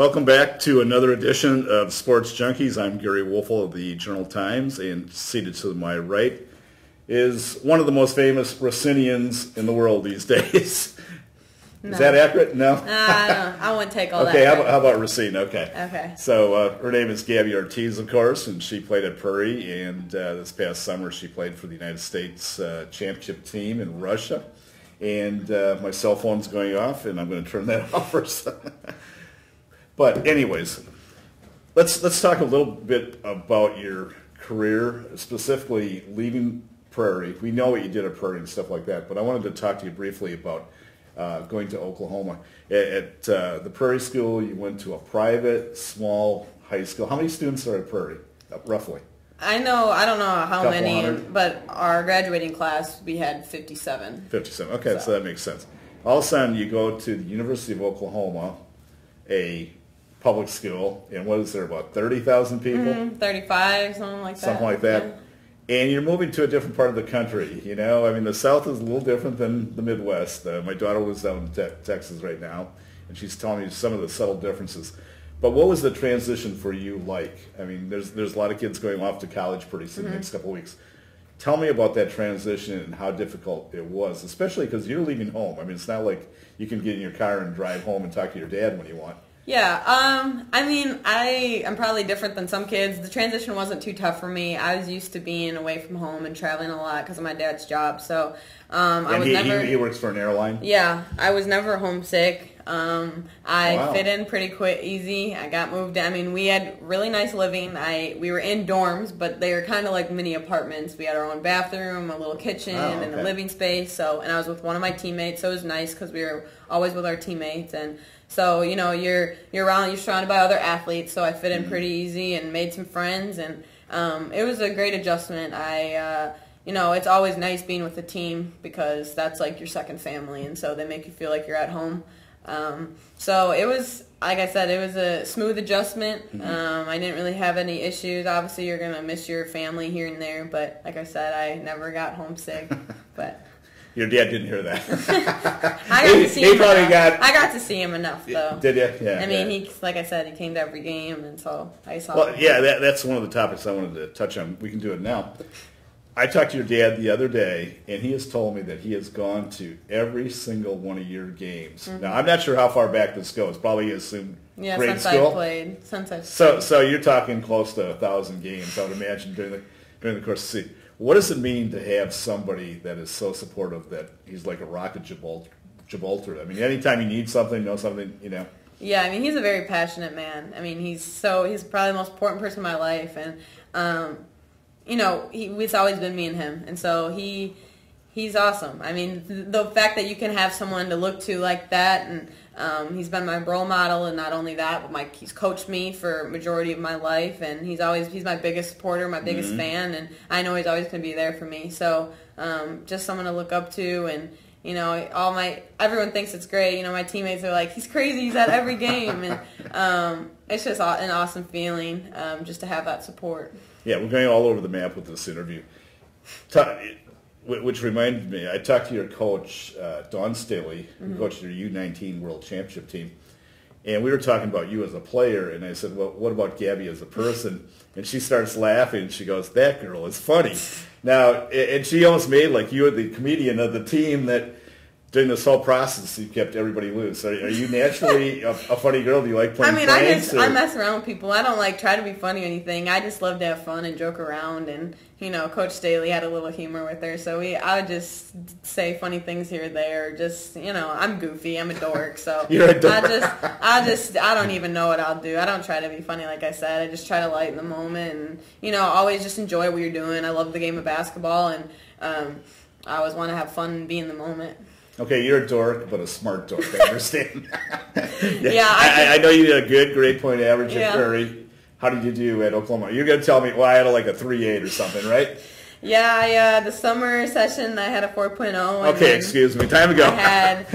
Welcome back to another edition of Sports Junkies. I'm Gary Wolfel of the Journal-Times, and seated to my right is one of the most famous Racinians in the world these days. No. Is that accurate? No? I wouldn't take all okay, that. Okay, how about Racine? Okay. Okay. So her name is Gabbi Ortiz, of course, and she played at Prairie, and this past summer she played for the United States championship team in Russia. And my cell phone's going off, and I'm going to turn that off first. But anyways, let's talk a little bit about your career, specifically leaving Prairie. We know what you did at Prairie and stuff like that, but I wanted to talk to you briefly about going to Oklahoma. At the Prairie School, you went to a private, small high school. How many students are at Prairie, roughly? I don't know how many, 100? but our graduating class, we had 57. 57, okay, so that makes sense. All of a sudden, you go to the University of Oklahoma, a public school, and what is there, about 30,000 people? 35, something like that. Something like that. Yeah. And you're moving to a different part of the country, you know? I mean, the South is a little different than the Midwest. My daughter lives down in Texas right now, and she's telling me some of the subtle differences. But what was the transition for you like? I mean, there's a lot of kids going off to college pretty soon, the next couple of weeks. Tell me about that transition and how difficult it was, especially because you're leaving home. I mean, it's not like you can get in your car and drive home and talk to your dad when you want. Yeah, I mean, I'm probably different than some kids. The transition wasn't too tough for me. I was used to being away from home and traveling a lot because of my dad's job. So I was never. He works for an airline. Yeah, I was never homesick. I fit in pretty easy. I got moved. I mean, we had really nice living. We were in dorms, but they were kind of like mini apartments. We had our own bathroom, a little kitchen, and a living space. And I was with one of my teammates, so it was nice because we were always with our teammates. And so, you know, you're surrounded by other athletes. So I fit in pretty easy and made some friends, and it was a great adjustment. You know, it's always nice being with the team because that's like your second family, and so they make you feel like you're at home. So it was, like I said, it was a smooth adjustment. I didn't really have any issues. Obviously, you're going to miss your family here and there, but like I said, I never got homesick. But your dad didn't hear that. I got to see him enough. I got to see him enough, though. Did you? Yeah. I mean, he, like I said, he came to every game, and so I saw him. Well, yeah, that's one of the topics I wanted to touch on. We can do it now. I talked to your dad the other day, and he has told me that he has gone to every single one of your games. Now, I'm not sure how far back this goes. Probably assume grade since school. I played. So you're talking close to 1,000 games, I would imagine, during the course of the season. What does it mean to have somebody that is so supportive that he's like a rock at Gibraltar? I mean, anytime you need something, know something, you know. Yeah, I mean, he's a very passionate man. I mean, he's probably the most important person in my life, and you know, it's always been me and him, and so he's awesome. I mean, the fact that you can have someone to look to like that, and he's been my role model, and not only that, but he's coached me for a majority of my life, and he's my biggest supporter, my biggest fan, and I know he's always going to be there for me. So just someone to look up to, and you know, everyone thinks it's great. You know, my teammates are like, he's crazy, he's at every game, and it's just an awesome feeling just to have that support. Yeah, we're going all over the map with this interview. Which reminded me, I talked to your coach, Dawn Staley, who coached your U19 World Championship team, and we were talking about you as a player, and I said, well, what about Gabbi as a person? And she starts laughing, and she goes, that girl is funny. Now, and she almost made like you were the comedian of the team that during this whole process you kept everybody loose. Are you naturally a funny girl? Do you like playing pranks? I mess around with people. I don't try to be funny or anything. I just love to have fun and joke around, and you know, Coach Staley had a little humor with her, so I would just say funny things here or there. Just, you know, I'm goofy. I'm a dork, so You're a dork. I don't even know what I'll do. I don't try to be funny, like I said. I just try to lighten the moment, and you know, always just enjoy what you're doing. I love the game of basketball, and I always want to have fun and be in the moment. Okay, you're a dork, but a smart dork. I understand. Yeah, I know you had a good grade point average at Prairie. How did you do at Oklahoma? You're going to tell me, well, I had like a 3.8 or something, right? Yeah, the summer session I had a 4.0. Okay, excuse me. Time to go. I had,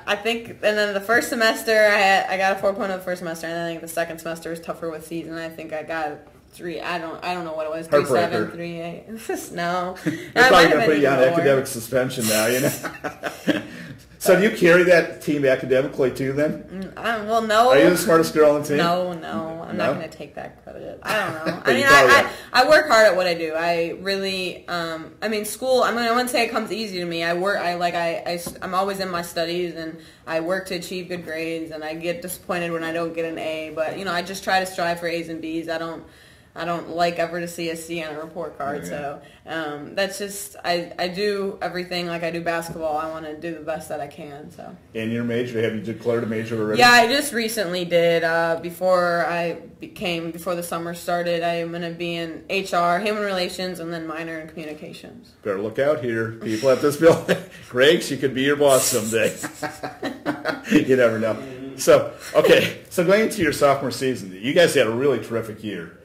I think, and then the first semester I got a 4.0 the first semester, and then I think the second semester was tougher with season. I think I got 3. I don't know what it was. 3.7, 3.8. No, They're probably going to put you on academic suspension now, you know. So do you carry that team academically too then? Well, no. Are you the smartest girl on the team? No. I'm not going to take that credit. I don't know. I mean, I work hard at what I do. I really, I mean, school, I wouldn't say it comes easy to me. I'm always in my studies, and I work to achieve good grades, and I get disappointed when I don't get an A. But, I just try to strive for A's and B's. I don't like ever to see a C on a report card. So that's just, I do everything like I do basketball. I want to do the best that I can. So. And your major, have you declared a major already? Yeah, I just recently did. Before the summer started, I'm going to be in HR, Human Relations, and then minor in Communications. Better look out here, people at this building. Greg, she could be your boss someday. You never know. So going into your sophomore season, you guys had a really terrific year.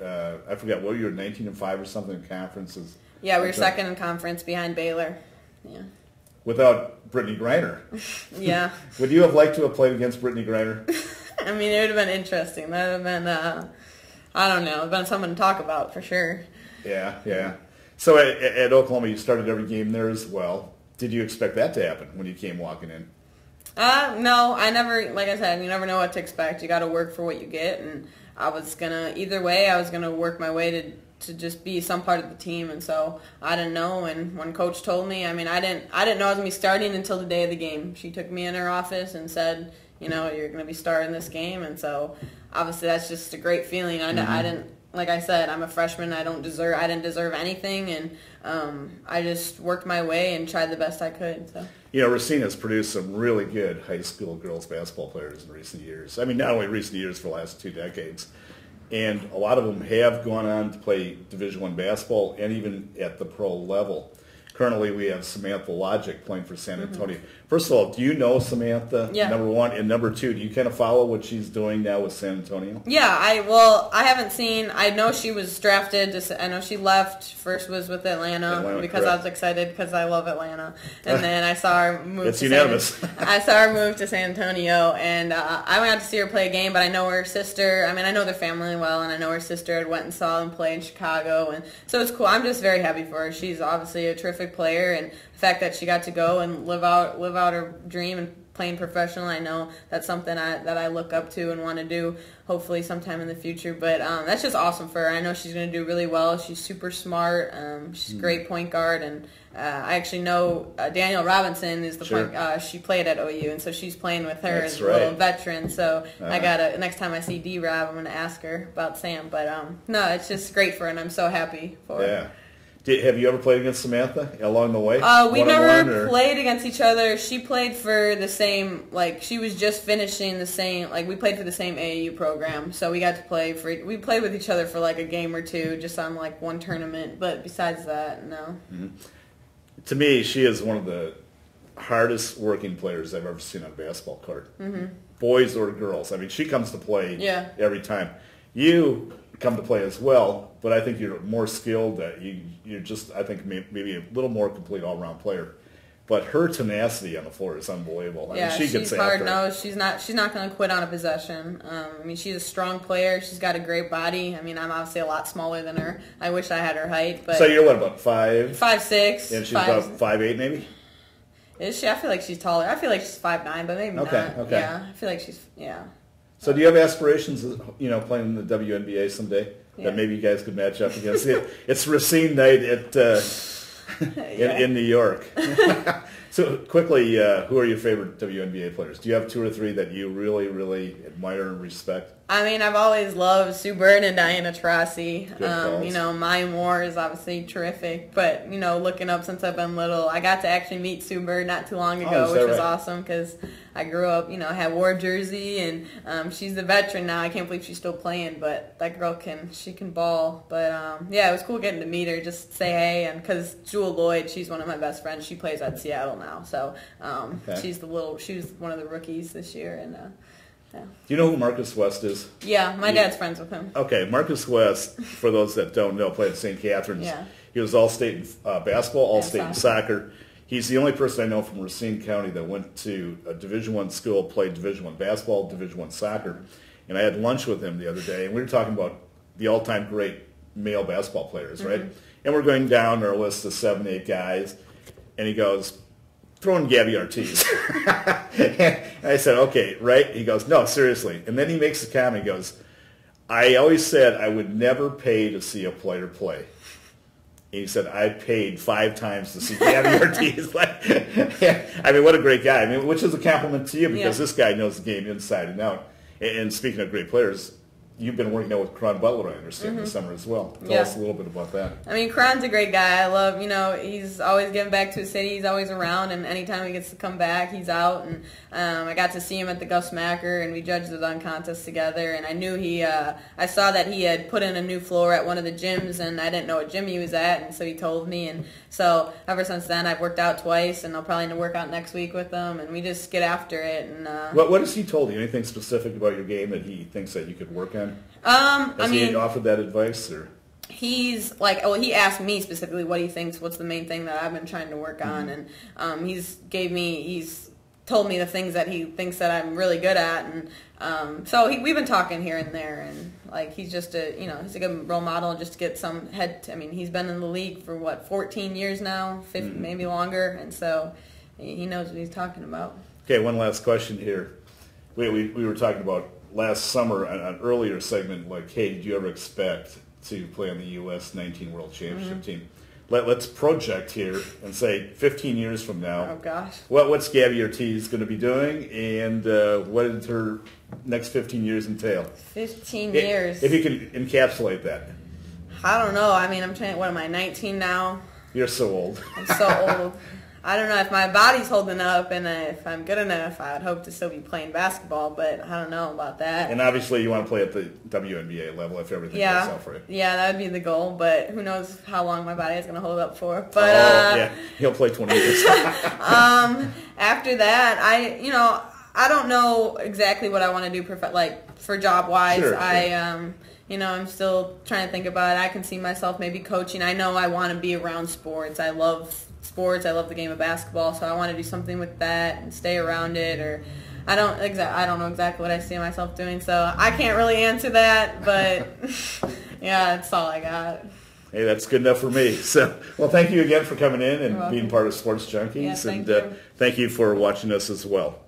I forgot, what, you were 19-5 or something in conferences? Yeah, we were second in conference behind Baylor. Yeah. Without Brittany Griner. Yeah. Would you have liked to have played against Brittany Griner? I mean, it would have been interesting. That would have been, I don't know, it would have been something to talk about for sure. Yeah. So at Oklahoma, you started every game there as well. Did you expect that to happen when you came walking in? No, I never, like I said, you never know what to expect. You got to work for what you get, and I was going to, either way, I was going to work my way to just be some part of the team, and so I didn't know. And when Coach told me, I didn't know I was going to be starting until the day of the game. She took me in her office and said, you're going to be starting this game, and so obviously that's just a great feeling. I didn't, like I said, I'm a freshman. I didn't deserve anything, and I just worked my way and tried the best I could. So. Racine has produced some really good high school girls basketball players in recent years. I mean, not only recent years, for the last 2 decades. And a lot of them have gone on to play Division I basketball and even at the pro level. Currently, we have Samantha Logic playing for San Antonio. First of all, do you know Samantha, number one? And number two, do you kind of follow what she's doing now with San Antonio? Yeah, I haven't seen, I know she was drafted, I know she left, first was with Atlanta because correct. I was excited because I love Atlanta. And then I saw her move it's unanimous. I saw her move to San Antonio, and I went out to see her play a game, but I know her sister, I know their family well, and I know her sister had went and saw them play in Chicago, and so it's cool. I'm just very happy for her. She's obviously a terrific player, and the fact that she got to go and live out her dream and playing professional, I know that's something that I look up to and want to do hopefully sometime in the future. But that's just awesome for her. I know she's going to do really well. She's super smart. She's a great point guard, and I actually know Danielle Robinson is the point. She played at OU, and so she's playing with her as a little veteran. So I gotta, next time I see D-Rob, I'm going to ask her about Sam. But no, it's just great for her, and I'm so happy for her. Have you ever played against Samantha along the way? We never played against each other. She played for the same, she was just finishing the same, we played for the same AAU program. So we got to we played with each other for a game or two just on one tournament. But besides that, no. Mm-hmm. To me, she is one of the hardest working players I've ever seen on a basketball court. Mm-hmm. Boys or girls. She comes to play every time. You come to play as well, but I think you're more skilled. You're just, I think, maybe a little more complete all-around player. But her tenacity on the floor is unbelievable. She's hard nosed. She's not going to quit on a possession. She's a strong player. She's got a great body. I'm obviously a lot smaller than her. I wish I had her height. But so you're what, about 5'6"? 5'6". And she's about 5'8", maybe? Is she? I feel like she's taller. I feel like she's 5'9", but maybe not. Okay. Yeah, I feel like she's, So do you have aspirations, playing in the WNBA someday? That maybe you guys could match up against it. It's Racine night in New York. So quickly, who are your favorite WNBA players? Do you have 2 or 3 that you really, really admire and respect? I've always loved Sue Bird and Diana Taurasi. Maya Moore is obviously terrific. But, looking up since I've been little, I got to actually meet Sue Bird not too long ago, which was awesome because I grew up, I had wore a jersey, and she's a veteran now. I can't believe she's still playing, but that girl can ball. But, it was cool getting to meet her, just say hey, and because Jewel Lloyd, she's one of my best friends. She plays at Seattle now. So she was one of the rookies this year, and do you know who Marcus West is? Yeah, my dad's friends with him. Okay, Marcus West, for those that don't know, played at St. Catherine's. Yeah. He was all-state in basketball, all-state in soccer. He's the only person I know from Racine County that went to a Division I school, played Division I basketball, Division I soccer. And I had lunch with him the other day, and we were talking about the all-time great male basketball players, right? And we're going down our list of 7, 8 guys, and he goes, throw in Gabbi Ortiz. And I said, okay, right? He goes, no, seriously. And then he makes a comment. He goes, I always said I would never pay to see a player play. And he said, I paid 5 times to see Gabbi Ortiz. I mean, what a great guy. I mean, which is a compliment to you because this guy knows the game inside and out. And speaking of great players, you've been working out with Cron Butler, I understand, this summer as well. Tell us a little bit about that. I mean, Cron's a great guy. I love, he's always giving back to his city. He's always around, and anytime he gets to come back, he's out. And I got to see him at the Gus Macker, and we judged the dunk contest together. And I knew I saw that he had put in a new floor at one of the gyms, and I didn't know what gym he was at, and so he told me. And so ever since then, I've worked out twice, and I'll probably work out next week with him, and we just get after it. And what has he told you? Anything specific about your game that he thinks that you could work on? Has he offered that advice, or? He's like, he asked me specifically what he thinks, what's the main thing that I've been trying to work on, and he's told me the things that he thinks that I'm really good at, and so we've been talking here and there, and like he's just he's a good role model just to get some head. I mean, he's been in the league for 14 years now, 50, maybe longer, and so he knows what he's talking about. Okay, one last question here. We were talking about last summer, an earlier segment, like, hey, did you ever expect to play on the U.S. 19 World Championship team? Let's project here and say 15 years from now. Oh, gosh. What's Gabbi Ortiz going to be doing, and what did her next 15 years entail? 15 years. If you could encapsulate that. I don't know. I mean, I'm trying. What am I, 19 now? You're so old. I'm so old. I don't know if my body's holding up, and if I'm good enough, I would hope to still be playing basketball, but I don't know about that. And obviously you want to play at the WNBA level if everything goes out right. Yeah, that would be the goal, but who knows how long my body is going to hold up for. But he'll play 20 years. After that, I don't know exactly what I want to do for job-wise. Sure. I'm still trying to think about it. I can see myself maybe coaching. I know I want to be around sports. I love sports. I love the game of basketball, so I want to do something with that and stay around it. Or I don't know exactly what I see myself doing, so I can't really answer that. But yeah, that's all I got. Hey, that's good enough for me. So, well, thank you again for coming in and being part of Sports Junkies, Yeah, thank you for watching us as well.